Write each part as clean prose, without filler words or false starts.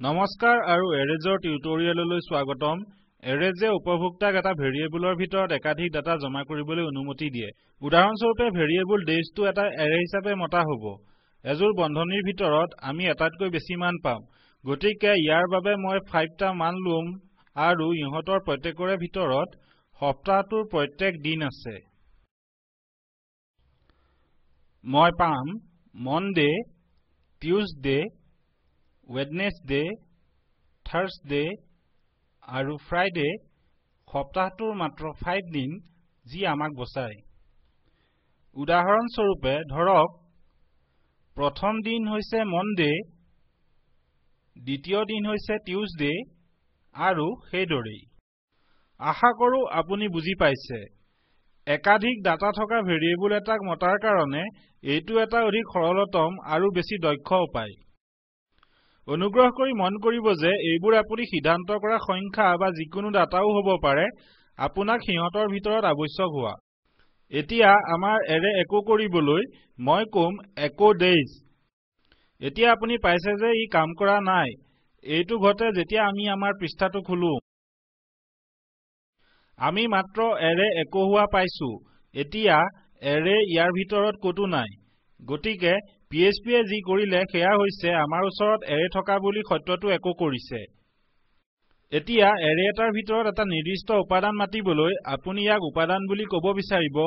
নমস্কাৰ আৰু এৰেজৰ টিউটোৰিয়েললৈ স্বাগতম। এৰেজে উপভোক্তাক এটা ভেৰিয়েবলৰ ভিতৰত একাধিক ডাটা জমা কৰিবলৈ অনুমতি দিয়ে। উদাহৰণস্বৰূপে ভেৰিয়েবল ডেজটো এটা এৰে হিচাপে মতা হ'ব। এজোৰ বন্ধনীৰ ভিতৰত আমি এটাতকৈ বেছি মান পাম। গতিকে ইয়াৰ বাবে মই 5টা মান লম আৰু ইহঁতৰ প্ৰত্যেকৰে ভিতৰত সপ্তাহটোৰ প্ৰত্যেক দিন আছে। মই পাম মনডে, টিউজডে, Wednesday, Thursday আৰু Friday সপ্তাহটোৰ মাত্ৰ 5 দিন যি আমাক বচায়। উদাহৰণস্বৰূপে ধৰক প্ৰথম দিন হৈছে মনডে, দ্বিতীয় দিন হৈছে টিউজডে আৰু সেইদৰেই। আশা কৰো আপুনি বুজি পাইছে। একাধিক ডাটা থকা ভেৰিয়েবল এটাক মতাৰ কাৰণে এইটো এটা অধিক সৰলতম আৰু বেছি দক্ষ উপায়। অনুগ্ৰহ কৰি মন কৰিব যে এইবোৰ আপুনি সিদ্ধান্ত কৰা সংখ্যা বা যিকোনো ডাটাও হ'ব পাৰে আপোনাক সিহঁতৰ ভিতৰত আৱশ্যক হোৱা। এতিয়া আমাৰ এৰে একো কৰিবলৈ মই কম echo days। এতিয়া আপুনি পাইছে যে ই কাম কৰা নাই। এইটো ঘটে যেতিয়া আমি আমাৰ পৃষ্ঠাটো খোলো। আমি মাত্ৰ এৰে একো হোৱা পাইছো। এতিয়া এৰে ইয়াৰ ভিতৰত কতো নাই। গতিকে PHPয়ে যি কৰিলে সেয়া হৈছে আমাৰ ওচৰত এৰে থকা বুলি সত্যটো একো কৰিছে। এতিয়া এৰে এটাৰ ভিতৰত এটা নিৰ্দিষ্ট উপাদান মাতিবলৈ আপুনি ইয়াক উপাদান বুলি ক'ব বিচাৰিব।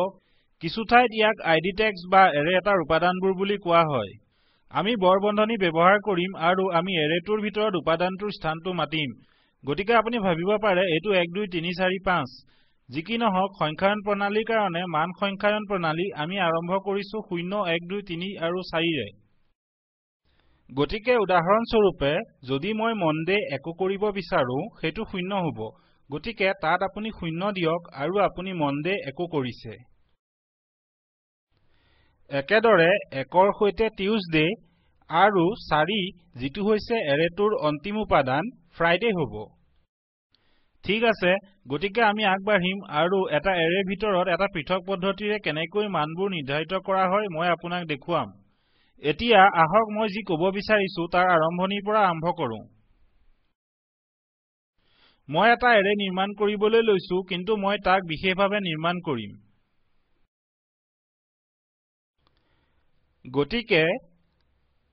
কিছু ঠাইত ইয়াক ID tags বা এৰে এটাৰ উপাদানবোৰ বুলি কোৱা হয়। আমি বৰবন্ধনী ব্যৱহাৰ কৰিম আৰু আমি এৰেটোৰ ভিতৰত উপাদানটোৰ স্থানটো মাতিম। গতিকে আপুনি ভাবিব পাৰে এইটো 1 2 3 4 5। যি কি নহওক সংখ্যায়ন প্ৰণালীৰ কাৰণে মান সংখ্যায়ন প্ৰণালী আমি আৰম্ভ কৰিছো 0 1 2 3 আৰু 4 ৰে। গতিকে উদাহৰণস্বৰূপে যদি মই মনডে একো কৰিব বিচাৰো সেইটো 0 হ'ব। গতিকে তাত আপুনি 0 দিয়ক আৰু আপুনি মনডে একো কৰিছে। একেদৰে 1ৰ সৈতে টিউজডে আৰু 4 যিটো হৈছে এৰেটোৰ অন্তিম উপাদান ফ্ৰাইডে হ'ব। ঠিক আছে, গতিকে আমি আগবাঢ়িম আৰু এটা এৰেৰ ভিতৰত এটা পৃথক পদ্ধতিৰে কেনেকৈ মানবোৰ নিৰ্ধাৰিত কৰা হয় মই আপোনাক দেখুৱাম। এতিয়া আহক মই যি ক'ব বিচাৰিছো তাৰ আৰম্ভণিৰ পৰা আৰম্ভ কৰোঁ। মই এটা এৰে নিৰ্মাণ কৰিবলৈ লৈছো কিন্তু মই তাক বিশেষভাৱে নিৰ্মাণ কৰিম। গতিকে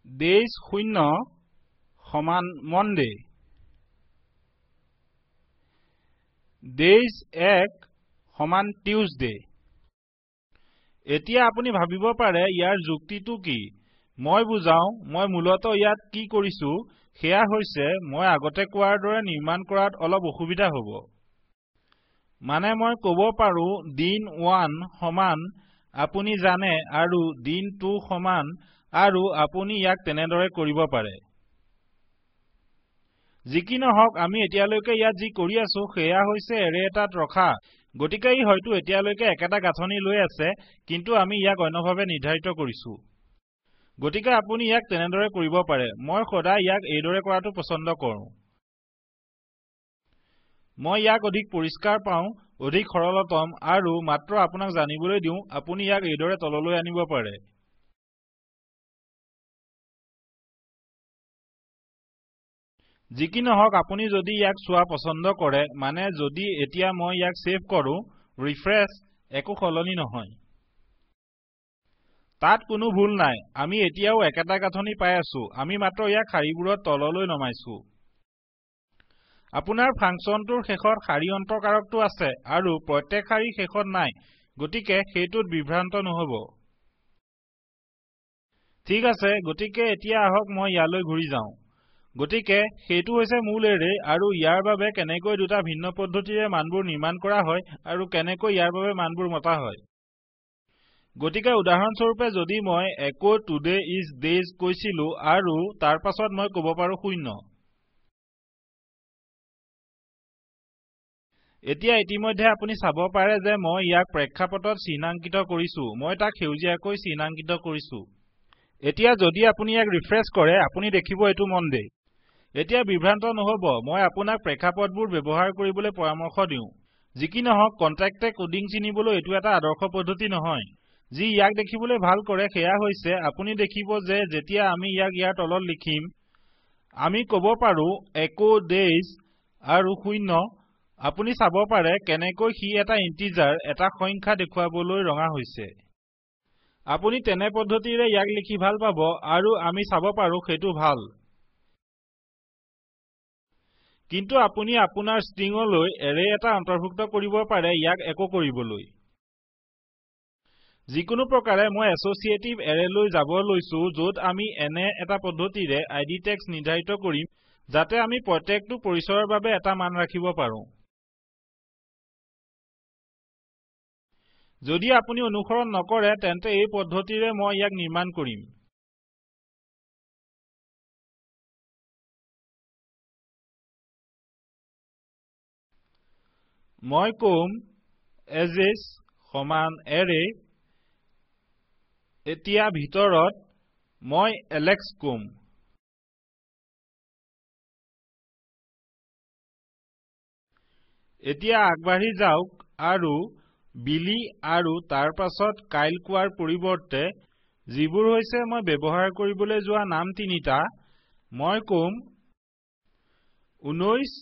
days 0 সমান মনডে, days 1 সমান টিউজডে। এতিয়া আপুনি ভাবিব পাৰে ইয়াৰ যুক্তিটো কি। মই বুজাও। মই মূলতঃ ইয়াত কি কৰিছো সেয়া হৈছে মই আগতে কোৱাৰ দৰে নিৰ্মাণ কৰাত অলপ অসুবিধা হ'ব। মানে মই ক'ব পাৰো দিন 1 সমান আপুনি জানে আৰু দিন 2 সমান আৰু আপুনি ইয়াক তেনেদৰে কৰিব পাৰে। যি কি নহওক আমি এতিয়ালৈকে ইয়াত যি কৰি আছো সেয়া হৈছে এৰে এটাত ৰখা। গতিকে ই হয়তো এতিয়ালৈকে একেটা গাঁথনি লৈ আছে কিন্তু আমি ইয়াক অন্যভাৱে নিৰ্ধাৰিত কৰিছো। গতিকে আপুনি ইয়াক তেনেদৰে কৰিব পাৰে। মই সদায় ইয়াক এইদৰে কৰাটো পছন্দ কৰোঁ। মই ইয়াক অধিক পৰিষ্কাৰ পাওঁ, অধিক সৰলতম আৰু মাত্ৰ আপোনাক জানিবলৈ দিওঁ আপুনি ইয়াক এইদৰে তললৈ আনিব পাৰে। যি কি নহওক আপুনি যদি ইয়াক চোৱা পছন্দ কৰে মানে যদি এতিয়া মই ইয়াক সেভ কৰো ৰিফ্ৰেছ একো সলনি নহয়। তাত কোনো ভুল নাই। আমি এতিয়াও একেটা গাঁথনি পাই আছো। আমি মাত্ৰ ইয়াক শাৰীবোৰত তললৈ নমাইছো। আপোনাৰ ফাংচনটোৰ শেষত শাৰী অন্তকাৰকটো আছে আৰু প্ৰত্যেক শাৰী শেষত নাই। গতিকে সেইটোত বিভ্ৰান্ত নহব। ঠিক আছে, গতিকে এতিয়া আহক মই ইয়ালৈ ঘূৰি যাওঁ। গতিকে সেইটো হৈছে মূল এৰে আৰু ইয়াৰ বাবে কেনেকৈ দুটা ভিন্ন পদ্ধতিৰে মানবোৰ নিৰ্মাণ কৰা হয় আৰু কেনেকৈ ইয়াৰ বাবে মানবোৰ মতা হয়। গতিকে উদাহৰণস্বৰূপে যদি মই echo today is days কৈছিলো আৰু তাৰ পাছত মই ক'ব পাৰো 0। এতিয়া ইতিমধ্যে আপুনি চাব পাৰে যে মই ইয়াক প্ৰেক্ষাপটত চিহ্নাঙ্কিত কৰিছো। মই তাক সেউজীয়াকৈ চিহ্নাঙ্কিত কৰিছো। এতিয়া যদি আপুনি ইয়াক ৰিফ্ৰেছ কৰে আপুনি দেখিব এইটো মনডে। এতিয়া বিভ্ৰান্ত নহব। মই আপোনাক প্ৰেক্ষাপটবোৰ ব্যৱহাৰ কৰিবলৈ পৰামৰ্শ দিওঁ। যি কি নহওক কন্ট্ৰাক্টে কোডিং চিনিবলৈ এইটো এটা আদৰ্শ পদ্ধতি নহয়। যি ইয়াক দেখিবলৈ ভাল কৰে সেয়া হৈছে আপুনি দেখিব যে যেতিয়া আমি ইয়াক ইয়াৰ তলত লিখিম আমি কব পাৰো echo days আৰু 0 আপুনি চাব পাৰে কেনেকৈ হি এটা ইন্টিজাৰ এটা সংখ্যা দেখুৱাবলৈ ৰঙা হৈছে আপুনি তেনে পদ্ধতিৰে ইয়াক লিখি ভাল পাব আৰু আমি চাব পাৰো সেইটো ভাল কিন্তু আপুনি আপোনাৰ ষ্ট্ৰিংলৈ এৰে এটা অন্তৰ্ভুক্ত কৰিব পাৰে ইয়াক echo কৰিবলৈ যিকোনো প্ৰকাৰে মই এছচিয়েটিভ এৰেলৈ যাব লৈছো য'ত আমি এনে এটা পদ্ধতিৰে id টেক্স নিৰ্ধাৰিত কৰিম যাতে আমি প্ৰত্যেকটো পৰিচয়ৰ বাবে এটা মান ৰাখিব পাৰো যদি আপুনি অনুসৰণ নকৰে তেন্তে এই পদ্ধতিৰে মই ইয়াক নিৰ্মাণ কৰিম মই কম ages সমান array এতিয়া ভিতৰত মই Alex কম এতিয়া আগবাঢ়ি যাওক আৰু বিলি আৰু তাৰ পাছত কাইল কোৱাৰ পৰিৱৰ্তে যিবোৰ হৈছে মই ব্যৱহাৰ কৰিবলৈ যোৱা নাম তিনিটা মই কম 19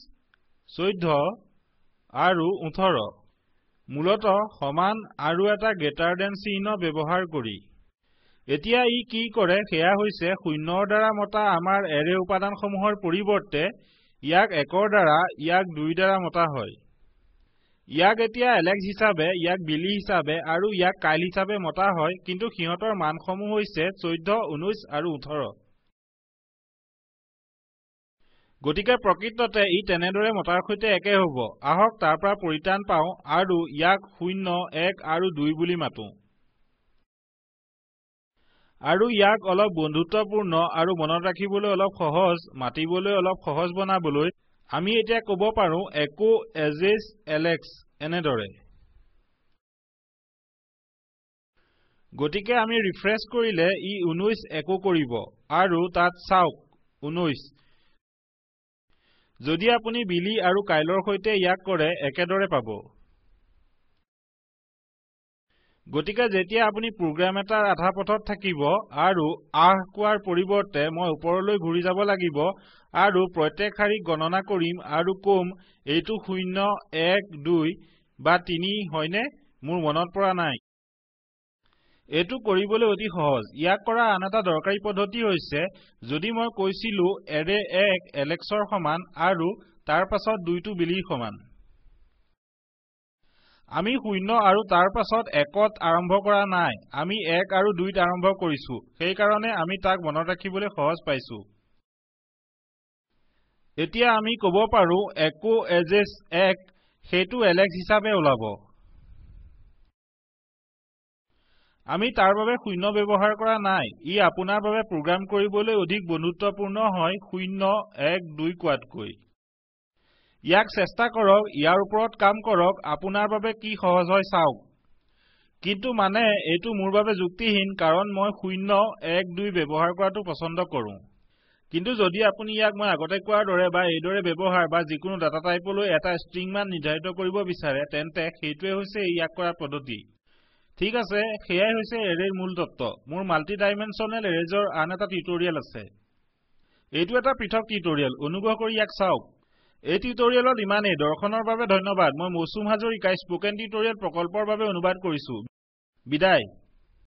14 আৰু 18 মূলত সমান আৰু এটা গ্ৰেটাৰ দেন চিহ্ন ব্যৱহাৰ কৰি এতিয়া ই কি কৰে সেয়া হৈছে 0 ৰ দ্বাৰা মতা আমাৰ এৰে উপাদানসমূহৰ পৰিৱৰ্তে ইয়াক 1 ৰ দ্বাৰা ইয়াক 2 দ্বাৰা মতা হয় ইয়াক এতিয়া Alex হিচাপে ইয়াক Billy হিচাপে আৰু ইয়াক Kyle হিচাপে মতা হয় কিন্তু সিহঁতৰ মানসমূহ হৈছে 14 19 আৰু 18 গতিকে প্ৰকৃততে ই তেনেদৰে মতাৰ সৈতে একে হ'ব আহক তাৰ পৰা পৰিত্ৰাণ পাওঁ আৰু ইয়াক 0 1 আৰু 2 বুলি মাতো আৰু ইয়াক অলপ বন্ধুত্বপূৰ্ণ আৰু মনত ৰাখিবলৈ অলপ সহজ মাতিবলৈ অলপ সহজ বনাবলৈ আমি এতিয়া ক'ব পাৰো echo ages Alex এনেদৰে গতিকে আমি ৰিফ্ৰেছ কৰিলে ই 19 echo কৰিব আৰু তাত চাওক 19 যদি আপুনি বিলি আৰু কাইলৰ সৈতে ইয়াক কৰে একেদৰে পাব গতিকে যেতিয়া আপুনি প্ৰগ্ৰাম এটাৰ আধা পথত থাকিব আৰু কোৱাৰ পৰিৱৰ্তে মই ওপৰলৈ ঘূৰি যাব লাগিব আৰু প্ৰত্যেক শাৰীক গণনা কৰিম আৰু কম এইটো 0 1 2 বা 3 হয়নে মোৰ মনত পৰা নাই এইটো কৰিবলৈ অতি সহজ ইয়াক কৰা আন এটা দৰকাৰী পদ্ধতি হৈছে যদি মই কৈছিলো এৰে 1 Alexৰ সমান আৰু তাৰ পাছত 2টো বিলিৰ সমান আমি 0 আৰু তাৰ পাছত 1ত আৰম্ভ কৰা নাই আমি 1 আৰু 2ত আৰম্ভ কৰিছো সেই কাৰণে আমি তাক মনত ৰাখিবলৈ সহজ পাইছো এতিয়া আমি ক'ব পাৰো echo ages 1 সেইটো Alex হিচাপে ওলাব আমি তাৰ বাবে 0 ব্যৱহাৰ কৰা নাই ই আপোনাৰ বাবে প্ৰগ্ৰাম কৰিবলৈ অধিক বন্ধুত্বপূৰ্ণ হয় 0 1 2 কোৱাতকৈ ইয়াক চেষ্টা কৰক ইয়াৰ ওপৰত কাম কৰক আপোনাৰ বাবে কি সহজ হয় চাওক কিন্তু মানে এইটো মোৰ বাবে যুক্তিহীন কাৰণ মই 0 1 2 ব্যৱহাৰ কৰাটো পছন্দ কৰো কিন্তু যদি আপুনি ইয়াক মই আগতে কোৱাৰ দৰে বা এইদৰে ব্যৱহাৰ বা যিকোনো ডাটা টাইপলৈ এটা ষ্ট্ৰিং মান নিৰ্ধাৰিত কৰিব বিচাৰে তেন্তে সেইটোৱে হৈছে ইয়াক কৰা পদ্ধতি ঠিক আছে সেয়াই হৈছে এৰেৰ মূল তত্ত্ব মোৰ মাল্টি ডাইমেনশ্যনেল এৰেজৰ আন এটা টিউটৰিয়েল আছে এইটো এটা পৃথক টিউটৰিয়েল অনুগ্ৰহ কৰি ইয়াক চাওক এই টিউটৰিয়েলত ইমানেই দৰ্শনৰ বাবে ধন্যবাদ মই মৌচুম হাজৰিকাই স্পোকেন টিউটৰিয়েল প্ৰকল্পৰ বাবে অনুবাদ কৰিছো বিদায়